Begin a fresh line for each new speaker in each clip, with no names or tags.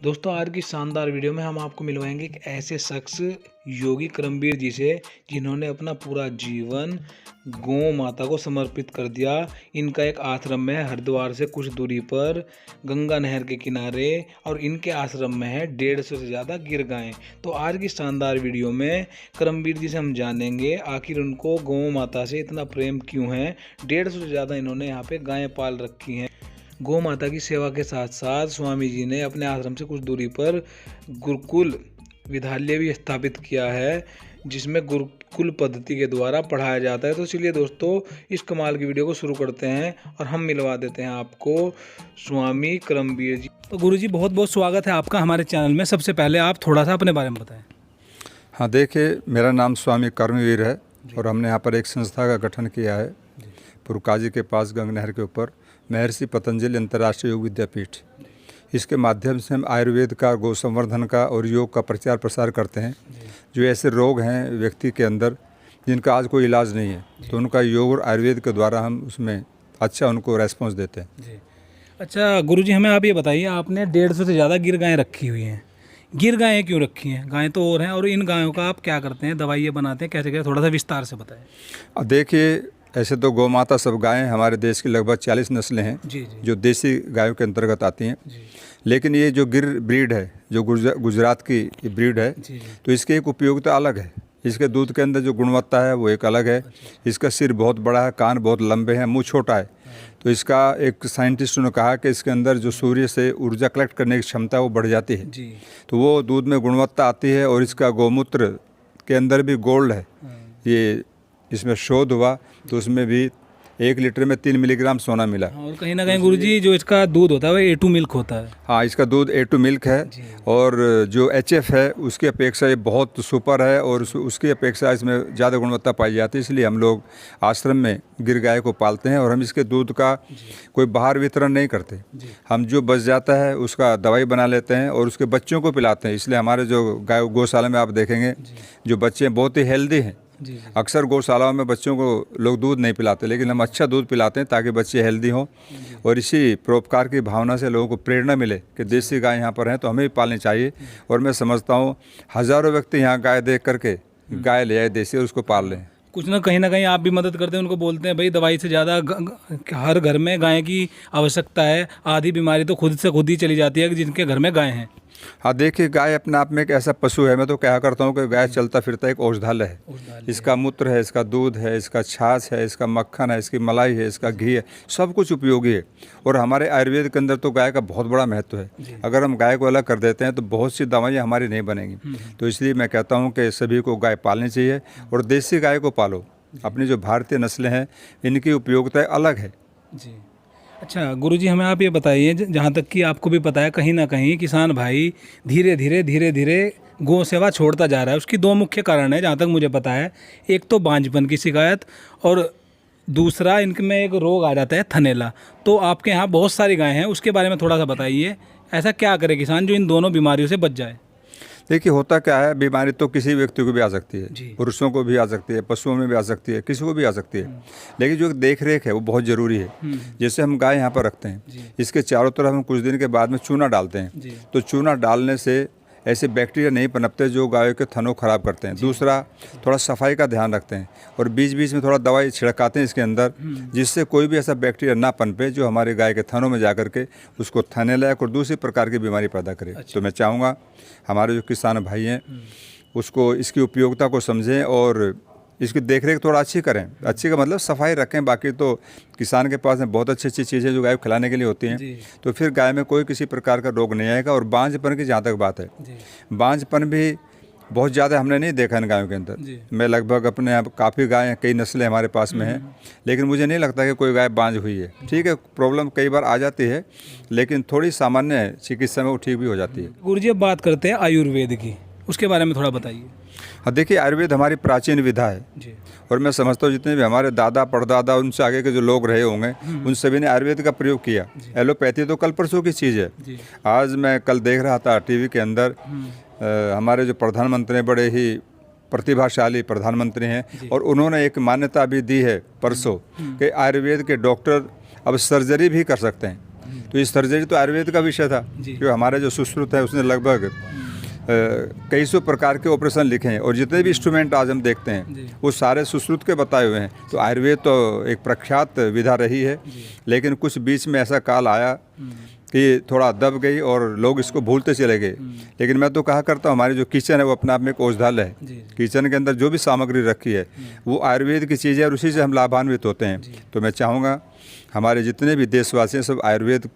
दोस्तों आज की शानदार वीडियो में हम आपको मिलवाएंगे एक ऐसे शख्स योगी करमवीर जी से जिन्होंने अपना पूरा जीवन गौ माता को समर्पित कर दिया। इनका एक आश्रम है हरिद्वार से कुछ दूरी पर गंगा नहर के किनारे और इनके आश्रम में है 150 से ज़्यादा गिर गायें। तो आज की शानदार वीडियो में करमवीर जी से हम जानेंगे आखिर उनको गौ माता से इतना प्रेम क्यों है। 150 से ज़्यादा इन्होंने यहाँ पे गायें पाल रखी हैं। गौ माता की सेवा के साथ साथ स्वामी जी ने अपने आश्रम से कुछ दूरी पर गुरुकुल विद्यालय भी स्थापित किया है जिसमें गुरुकुल पद्धति के द्वारा पढ़ाया जाता है। तो चलिए दोस्तों इस कमाल की वीडियो को शुरू करते हैं और हम मिलवा देते हैं आपको स्वामी करमवीर जी। तो गुरु जी बहुत बहुत स्वागत है आपका हमारे चैनल में। सबसे पहले आप थोड़ा सा अपने बारे में बताएं।
हाँ देखिए, मेरा नाम स्वामी कर्मवीर है और हमने यहाँ पर एक संस्था का गठन किया है पुरकाजी के पास गंगा नहर के ऊपर महर्षि पतंजलि अंतर्राष्ट्रीय योग विद्यापीठ। इसके माध्यम से हम आयुर्वेद का, गौ संवर्धन का और योग का प्रचार प्रसार करते हैं। जो ऐसे रोग हैं व्यक्ति के अंदर जिनका आज कोई इलाज नहीं है, तो उनका योग और आयुर्वेद के द्वारा हम उसमें अच्छा उनको रेस्पॉन्स देते हैं।
जी अच्छा गुरुजी, हमें आप ये बताइए, आपने 150 से ज़्यादा गिर गायें रखी हुई हैं। गिर गायें क्यों रखी हैं? गायें तो और हैं, और इन गायों का आप क्या करते हैं, दवाइयाँ बनाते हैं, कैसे कैसे, थोड़ा सा विस्तार से बताएं।
अब देखिए, ऐसे तो गौ माता सब गायें हमारे देश की लगभग 40 नस्लें हैं
जी।
जो देसी गायों के अंतर्गत आती हैं।
जी।
लेकिन ये जो गिर ब्रीड है, जो गुजरात की ब्रीड है, तो इसकी एक उपयोगिता अलग है। इसके दूध के अंदर जो गुणवत्ता है वो एक अलग है। इसका सिर बहुत बड़ा है, कान बहुत लंबे हैं, मुंह छोटा है। तो इसका एक साइंटिस्ट ने कहा कि इसके अंदर जो सूर्य से ऊर्जा कलेक्ट करने की क्षमता है वो बढ़ जाती है। तो वो दूध में गुणवत्ता आती है। और इसका गौमूत्र के अंदर भी गोल्ड है। ये इसमें शोध हुआ तो उसमें भी 1 लीटर में 3 मिलीग्राम सोना मिला।
और कहीं ना कहीं गुरुजी जो इसका दूध होता है वो A2 मिल्क होता है।
हाँ, इसका दूध A2 मिल्क है। और जो HF है उसकी अपेक्षा ये बहुत सुपर है और उसकी अपेक्षा इसमें ज़्यादा गुणवत्ता पाई जाती है। इसलिए हम लोग आश्रम में गिर गाय को पालते हैं और हम इसके दूध का कोई बाहर वितरण नहीं करते। हम जो बच जाता है उसका दवाई बना लेते हैं और उसके बच्चों को पिलाते हैं। इसलिए हमारे जो गाय गौशाला में आप देखेंगे जो बच्चे बहुत ही हेल्दी हैं। अक्सर गौशालाओं में बच्चों को लोग दूध नहीं पिलाते, लेकिन हम अच्छा दूध पिलाते हैं ताकि बच्चे हेल्दी हों। और इसी परोपकार की भावना से लोगों को प्रेरणा मिले कि देसी गाय यहाँ पर हैं तो हमें भी पालनी चाहिए। और मैं समझता हूँ हज़ारों व्यक्ति यहाँ गाय देख करके गाय ले आए देसी और उसको पाल लें।
कुछ ना कहीं ना कहीं आप भी मदद करते हैं, उनको बोलते हैं भाई दवाई से ज़्यादा हर घर में गाय की आवश्यकता है। आधी बीमारी तो खुद से खुद ही चली जाती है जिनके घर में गाय हैं।
हाँ देखिए, गाय अपने आप में एक ऐसा पशु है। मैं तो क्या करता हूँ कि गाय चलता फिरता एक औषधालय है। इसका मूत्र है, इसका दूध है, इसका छाछ है, इसका मक्खन है, इसकी मलाई है, इसका घी है, सब कुछ उपयोगी है। और हमारे आयुर्वेद के अंदर तो गाय का बहुत बड़ा महत्व है। अगर हम गाय को अलग कर देते हैं तो बहुत सी दवाइयाँ हमारी नहीं बनेंगी। तो इसलिए मैं कहता हूँ कि सभी को गाय पालनी चाहिए और देसी गाय को पालो। अपनी जो भारतीय नस्लें हैं इनकी उपयोगिता अलग है।
जी अच्छा गुरुजी, हमें आप ये बताइए, जहाँ तक कि आपको भी पता है कहीं ना कहीं किसान भाई धीरे धीरे गौ सेवा छोड़ता जा रहा है। उसकी 2 मुख्य कारण है जहाँ तक मुझे पता है। एक तो बांझपन की शिकायत और दूसरा इनमें एक रोग आ जाता है थनैला। तो आपके यहाँ बहुत सारी गायें हैं, उसके बारे में थोड़ा सा बताइए। ऐसा क्या करे किसान जो इन दोनों बीमारियों से बच जाए?
देखिए, होता क्या है, बीमारी तो किसी व्यक्ति को भी आ सकती है, पुरुषों को भी आ सकती है, पशुओं में भी आ सकती है, किसी को भी आ सकती है। लेकिन जो देख रेख है वो बहुत ज़रूरी है। जैसे हम गाय यहाँ पर रखते हैं, इसके चारों तरफ हम कुछ दिन के बाद में चूना डालते हैं। तो चूना डालने से ऐसे बैक्टीरिया नहीं पनपते जो गायों के थनों खराब करते हैं। दूसरा, थोड़ा सफाई का ध्यान रखते हैं और बीच बीच में थोड़ा दवाई छिड़काते हैं इसके अंदर, जिससे कोई भी ऐसा बैक्टीरिया ना पनपे जो हमारे गाय के थनों में जा करके उसको थनैला और दूसरी प्रकार की बीमारी पैदा करे। तो मैं चाहूँगा हमारे जो किसान भाई हैं उसको इसकी उपयोगिता को समझें और इसकी देखरेख थोड़ा अच्छी करें। अच्छी का मतलब सफाई रखें। बाकी तो किसान के पास में बहुत अच्छी चीज़ें जो गाय को खिलाने के लिए होती हैं, तो फिर गाय में कोई किसी प्रकार का रोग नहीं आएगा। और बांझपन की जहाँ तक बात है, बांझपन भी बहुत ज़्यादा हमने नहीं देखा इन गायों के अंदर। मैं लगभग अपने यहाँ काफ़ी गाय, कई नस्लें हमारे पास में हैं, लेकिन मुझे नहीं लगता कि कोई गाय बांझ हुई है। ठीक है, प्रॉब्लम कई बार आ जाती है, लेकिन थोड़ी सामान्य चिकित्सा में वो ठीक भी हो जाती है।
गुरुजी, अब बात करते हैं आयुर्वेद की, उसके बारे में थोड़ा बताइए।
हाँ देखिए, आयुर्वेद हमारी प्राचीन विधा है और मैं समझता हूँ जितने भी हमारे दादा परदादा उनसे आगे के जो लोग रहे होंगे उन सभी ने आयुर्वेद का प्रयोग किया। एलोपैथी तो कल परसों की चीज़ है। आज मैं कल देख रहा था टीवी के अंदर, हमारे जो प्रधानमंत्री बड़े ही प्रतिभाशाली प्रधानमंत्री हैं और उन्होंने एक मान्यता भी दी है परसों कि आयुर्वेद के डॉक्टर अब सर्जरी भी कर सकते हैं। तो इस सर्जरी तो आयुर्वेद का विषय था, क्योंकि हमारे जो सुश्रुत है उसने लगभग कई सौ प्रकार के ऑपरेशन लिखे हैं, और जितने भी इंस्ट्रूमेंट आज हम देखते हैं वो सारे सुश्रुत के बताए हुए हैं। तो आयुर्वेद तो एक प्रख्यात विधा रही है, लेकिन कुछ बीच में ऐसा काल आया कि थोड़ा दब गई और लोग इसको भूलते चले गए। लेकिन मैं तो कहा करता हूँ, हमारी जो किचन है वो अपने आप में एक औषधालय है। किचन के अंदर जो भी सामग्री रखी है वो आयुर्वेद की चीज़ है, और उसी से हम लाभान्वित होते हैं। तो मैं चाहूँगा हमारे जितने भी देशवासी हैं सब आयुर्वेद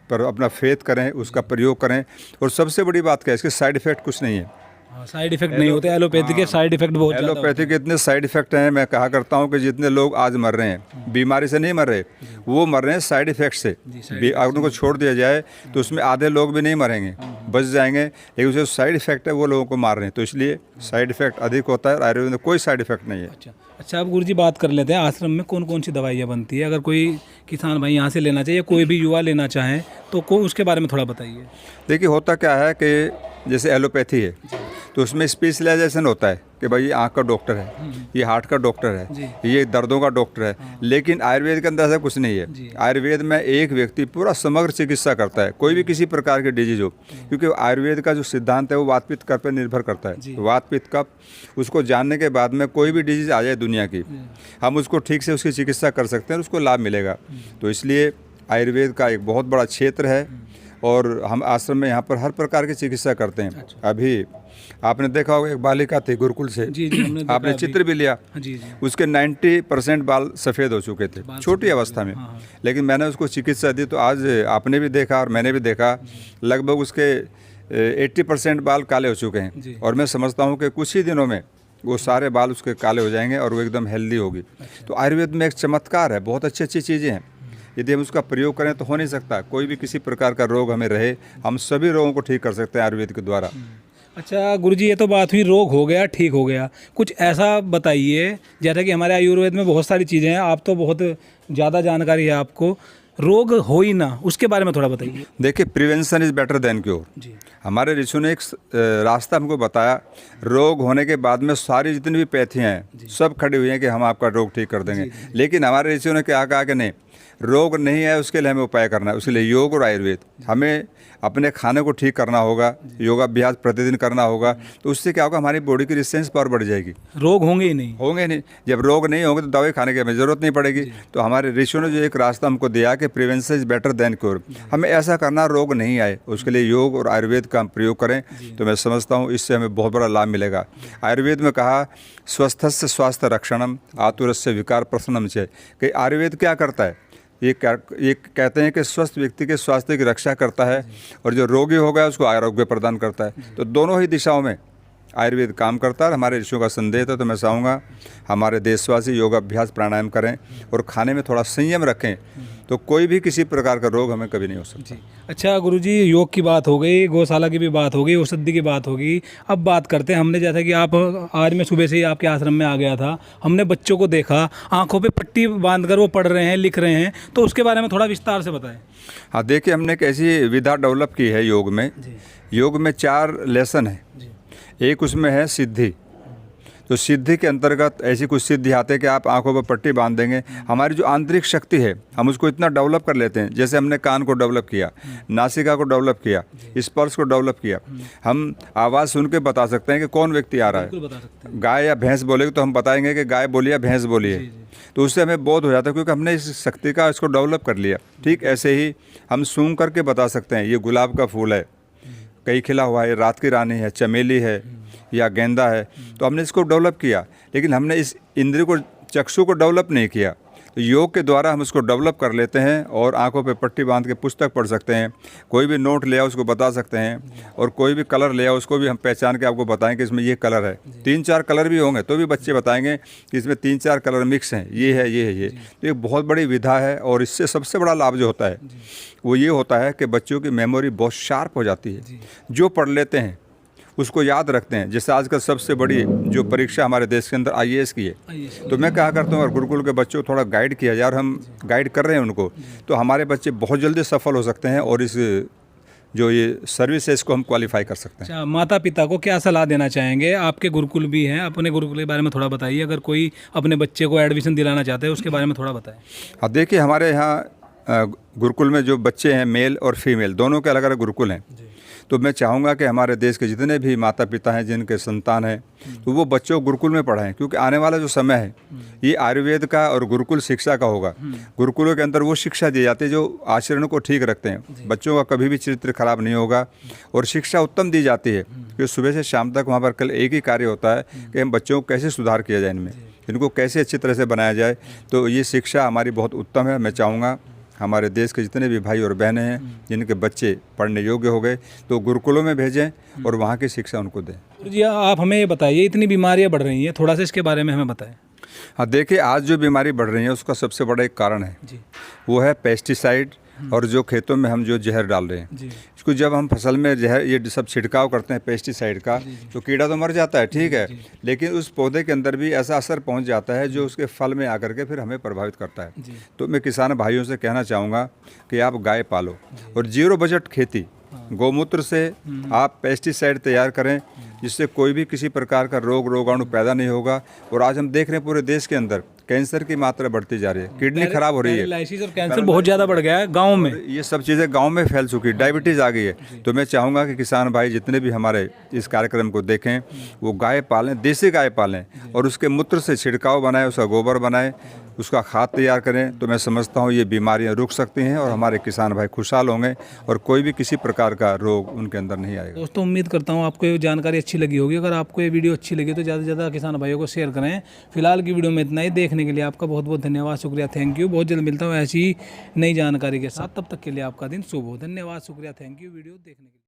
पर अपना फेथ करें, उसका प्रयोग करें। और सबसे बड़ी बात क्या है, इसके साइड इफ़ेक्ट कुछ नहीं है।
साइड इफेक्ट नहीं होते, एलोपैथी के साइड इफेक्ट बहुत ज़्यादा होते हैं।
एलोपैथी के इतने साइड इफेक्ट हैं, मैं कहा करता हूं कि जितने लोग आज मर रहे हैं बीमारी से नहीं मर रहे, वो मर रहे हैं साइड इफेक्ट से। अगर उनको छोड़ दिया जाए तो उसमें आधे लोग भी नहीं मरेंगे, बच जाएंगे, लेकिन उसके साइड इफेक्ट है वो लोगों को मार रहे हैं। तो इसलिए साइड इफेक्ट अधिक होता है, और आयुर्वेद में कोई साइड इफेक्ट नहीं है।
अच्छा, अब गुरुजी बात कर लेते हैं आश्रम में कौन कौन सी दवाइयाँ बनती है। अगर कोई किसान भाई यहाँ से लेना चाहिए, कोई भी युवा लेना चाहें तो उसके बारे में थोड़ा बताइए।
देखिए होता क्या है कि जैसे एलोपैथी है तो उसमें स्पेशलाइजेशन होता है कि भाई ये आँख का डॉक्टर है, ये हार्ट का डॉक्टर है, ये दर्दों का डॉक्टर है। लेकिन आयुर्वेद के अंदर ऐसा कुछ नहीं है। आयुर्वेद में एक व्यक्ति पूरा समग्र चिकित्सा करता है, कोई भी किसी प्रकार की डिजीज हो, क्योंकि आयुर्वेद का जो सिद्धांत है वो वात पित्त कफ पर निर्भर करता है। वात पित्त कफ, उसको जानने के बाद में कोई भी डिजीज आ जाए दुनिया की, हम उसको ठीक से उसकी चिकित्सा कर सकते हैं और उसको लाभ मिलेगा। तो इसलिए आयुर्वेद का एक बहुत बड़ा क्षेत्र है, और हम आश्रम में यहाँ पर हर प्रकार की चिकित्सा करते हैं। अभी आपने देखा होगा एक बालिका थी गुरुकुल से, आपने चित्र भी लिया, उसके 90% बाल सफ़ेद हो चुके थे छोटी अवस्था में। लेकिन मैंने उसको चिकित्सा दी, तो आज आपने भी देखा और मैंने भी देखा, लगभग उसके 80% बाल काले हो चुके हैं। और मैं समझता हूँ कि कुछ ही दिनों में वो सारे बाल उसके काले हो जाएंगे और वो एकदम हेल्दी होगी। तो आयुर्वेद में एक चमत्कार है, बहुत अच्छी अच्छी चीज़ें हैं। यदि हम उसका प्रयोग करें तो हो नहीं सकता कोई भी किसी प्रकार का रोग हमें रहे, हम सभी रोगों को ठीक कर सकते हैं आयुर्वेद के द्वारा।
अच्छा गुरुजी, ये तो बात हुई रोग हो गया ठीक हो गया, कुछ ऐसा बताइए जैसा कि हमारे आयुर्वेद में बहुत सारी चीज़ें हैं, आप तो बहुत ज़्यादा जानकारी है आपको, रोग हो ही ना उसके बारे में थोड़ा बताइए।
देखिए, prevention is better than cure. हमारे ऋषियों ने एक रास्ता हमको बताया, रोग होने के बाद में सारी जितनी भी पैथियाँ हैं सब खड़ी हुई हैं कि हम आपका रोग ठीक कर देंगे। लेकिन हमारे ऋषियों ने क्या कहा कि नहीं, रोग नहीं है उसके लिए हमें उपाय करना है। उसके लिए योग और आयुर्वेद, हमें अपने खाने को ठीक करना होगा, योगाभ्यास प्रतिदिन करना होगा। तो उससे क्या होगा, हमारी बॉडी की रेजिस्टेंस पावर बढ़ जाएगी,
रोग होंगे ही नहीं।
जब रोग नहीं होंगे तो दवाई खाने की हमें ज़रूरत नहीं पड़ेगी। तो हमारे ऋषियों ने जो एक रास्ता हमको दिया कि prevention is better than cure, हमें ऐसा करना रोग नहीं आए, उसके लिए योग और आयुर्वेद का हम प्रयोग करें। तो मैं समझता हूँ इससे हमें बहुत बड़ा लाभ मिलेगा। आयुर्वेद में कहा स्वस्थस्य स्वास्थ्य रक्षणम आतुरस्य विकार प्रशमनम च, कि आयुर्वेद क्या करता है, ये कहते हैं कि स्वस्थ व्यक्ति के स्वास्थ्य की रक्षा करता है, और जो रोगी हो गया उसको आरोग्य प्रदान करता है। तो दोनों ही दिशाओं में आयुर्वेद काम करता है। हमारे ऋषियों का संदेश है। तो मैं चाहूँगा हमारे देशवासी योगाभ्यास प्राणायाम करें और खाने में थोड़ा संयम रखें, तो कोई भी किसी प्रकार का रोग हमें कभी नहीं हो सकता।
अच्छा गुरुजी, योग की बात हो गई, गौशाला की भी बात हो गई, औषधि की बात होगी। अब बात करते हैं, हमने जैसा कि आप आज मैं सुबह से ही आपके आश्रम में आ गया था, हमने बच्चों को देखा आंखों पे पट्टी बांधकर वो पढ़ रहे हैं, लिख रहे हैं, तो उसके बारे में थोड़ा विस्तार से बताएं।
हाँ, देखिए, हमने एक ऐसी विधा डेवलप की है योग में। योग में 4 लेसन है। एक उसमें है सिद्धि। तो सिद्धि के अंतर्गत ऐसी कुछ सिद्धि आते हैं कि आप आंखों पर पट्टी बांध देंगे, हमारी जो आंतरिक शक्ति है हम उसको इतना डेवलप कर लेते हैं। जैसे हमने कान को डेवलप किया, नासिका को डेवलप किया, स्पर्श को डेवलप किया, हम आवाज़ सुन के बता सकते हैं कि कौन व्यक्ति आ रहा है। गाय या भैंस बोलेगी तो हम बताएंगे कि गाय बोली या भैंस बोली है। तो उससे हमें बोध हो जाता है, क्योंकि हमने इस शक्ति का इसको डेवलप कर लिया। ठीक ऐसे ही हम सूंघ करके बता सकते हैं ये गुलाब का फूल है, कहीं खिला हुआ है, रात की रानी है, चमेली है या गेंदा है। तो हमने इसको डेवलप किया, लेकिन हमने इस इंद्रिय को, चक्षु को डेवलप नहीं किया। तो योग के द्वारा हम इसको डेवलप कर लेते हैं और आंखों पे पट्टी बांध के पुस्तक पढ़ सकते हैं। कोई भी नोट ले आओ उसको बता सकते हैं, और कोई भी कलर ले आओ उसको भी हम पहचान के आपको बताएंगे इसमें ये कलर है। 3-4 कलर भी होंगे तो भी बच्चे बताएंगे कि इसमें 3-4 कलर मिक्स हैं, ये है, ये है, ये। तो एक बहुत बड़ी विधा है, और इससे सबसे बड़ा लाभ जो होता है वो ये होता है कि बच्चों की मेमोरी बहुत शार्प हो जाती है। जो पढ़ लेते हैं उसको याद रखते हैं। जैसे आजकल सबसे बड़ी जो परीक्षा हमारे देश के अंदर IAS की है, तो मैं कहा करता हूँ और गुरुकुल के बच्चों को थोड़ा गाइड किया जाए, और हम गाइड कर रहे हैं उनको, तो हमारे बच्चे बहुत जल्दी सफल हो सकते हैं, और इस जो ये सर्विस है इसको हम क्वालिफाई कर सकते हैं।
अच्छा, माता पिता को क्या सलाह देना चाहेंगे? आपके गुरुकुल भी हैं, अपने गुरुकुल के बारे में थोड़ा बताइए। अगर कोई अपने बच्चे को एडमिशन दिलाना चाहते हैं उसके बारे में थोड़ा बताएं।
हाँ, देखिए, हमारे यहाँ गुरुकुल में जो बच्चे हैं मेल और फीमेल दोनों के अलग अलग गुरुकुल हैं। तो मैं चाहूँगा कि हमारे देश के जितने भी माता पिता हैं जिनके संतान हैं तो वो बच्चों को गुरुकुल में पढ़ाएं, क्योंकि आने वाला जो समय है ये आयुर्वेद का और गुरुकुल शिक्षा का होगा। गुरुकुलों के अंदर वो शिक्षा दी जाती है जो आचरण को ठीक रखते हैं, बच्चों का कभी भी चरित्र खराब नहीं होगा और शिक्षा उत्तम दी जाती है, क्योंकि सुबह से शाम तक वहाँ पर कल एक ही कार्य होता है कि हम बच्चों को कैसे सुधार किया जाए, इनको कैसे अच्छी तरह से बनाया जाए। तो ये शिक्षा हमारी बहुत उत्तम है। मैं चाहूँगा हमारे देश के जितने भी भाई और बहनें हैं जिनके बच्चे पढ़ने योग्य हो गए तो गुरुकुलों में भेजें और वहाँ की शिक्षा उनको दें।
जी आप हमें ये बताइए, इतनी बीमारियां बढ़ रही हैं, थोड़ा सा इसके बारे में हमें बताएं।
हाँ, देखिए आज जो बीमारी बढ़ रही है उसका सबसे बड़ा एक कारण है
जी।
वो है पेस्टिसाइड और जो खेतों में हम जो जहर डाल रहे हैं। इसको जब हम फसल में जहर ये सब छिड़काव करते हैं पेस्टिसाइड का तो कीड़ा तो मर जाता है, ठीक है, लेकिन उस पौधे के अंदर भी ऐसा असर पहुंच जाता है जो उसके फल में आकर के फिर हमें प्रभावित करता है। तो मैं किसान भाइयों से कहना चाहूँगा कि आप गाय पालो और जीरो बजट खेती, गौमूत्र से आप पेस्टिसाइड तैयार करें जिससे कोई भी किसी प्रकार का रोगाणु पैदा नहीं होगा। और आज हम देख रहे हैं पूरे देश के अंदर कैंसर की मात्रा बढ़ती जा रही है, किडनी खराब हो रही है,
पैरालिसिस और कैंसर बहुत ज़्यादा बढ़ गया है गाँव में,
ये सब चीज़ें गांव में फैल चुकी है, डायबिटीज़ आ गई है। तो मैं चाहूँगा कि किसान भाई जितने भी हमारे इस कार्यक्रम को देखें वो गाय पालें, देसी गाय पालें और उसके मूत्र से छिड़काव बनाएं, उसका गोबर बनाएं, उसका खाद तैयार करें। तो मैं समझता हूँ ये बीमारियाँ रुक सकती हैं और हमारे किसान भाई खुशहाल होंगे और कोई भी किसी प्रकार का रोग उनके अंदर नहीं आएगा।
दोस्तों उम्मीद करता हूँ आपको ये जानकारी अच्छी लगी होगी। अगर आपको ये वीडियो अच्छी लगी तो ज़्यादा से ज़्यादा किसान भाइयों को शेयर करें। फिलहाल की वीडियो में इतना ही। देखने के लिए आपका बहुत बहुत धन्यवाद, शुक्रिया, थैंक यू। बहुत जल्द मिलता हूँ ऐसी नई जानकारी के साथ, तब तक के लिए आपका दिन शुभ हो। धन्यवाद, शुक्रिया, थैंक यू वीडियो देखने के लिए।